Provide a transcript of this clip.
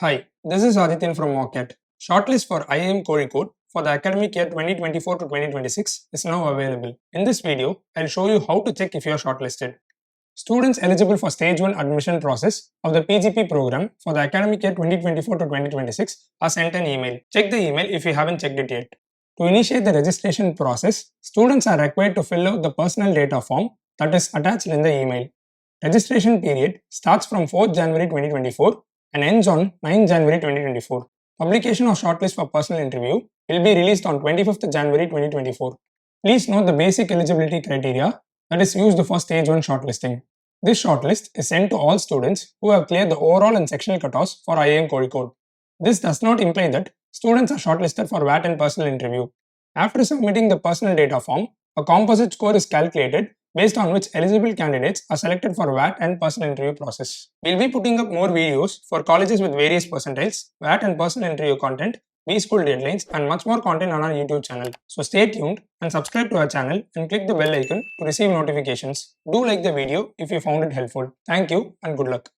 Hi, this is Adityan from Mockat. Shortlist for IIM Kozhikode for the academic year 2024 to 2026 is now available. In this video, I'll show you how to check if you are shortlisted. Students eligible for Stage 1 admission process of the PGP program for the academic year 2024 to 2026 are sent an email. Check the email if you haven't checked it yet. To initiate the registration process, students are required to fill out the personal data form that is attached in the email. Registration period starts from 4th January 2024 and ends on 9th January 2024. Publication of shortlist for personal interview will be released on 25th January 2024. Please note the basic eligibility criteria that is used for stage 1 shortlisting. This shortlist is sent to all students who have cleared the overall and sectional cutoffs for IIM Kozhikode. This does not imply that students are shortlisted for WAT and personal interview. After submitting the personal data form, a composite score is calculated based on which eligible candidates are selected for WAT and personal interview process. We'll be putting up more videos for colleges with various percentiles, WAT and personal interview content, B-School deadlines and much more content on our YouTube channel. So stay tuned and subscribe to our channel and click the bell icon to receive notifications. Do like the video if you found it helpful. Thank you and good luck.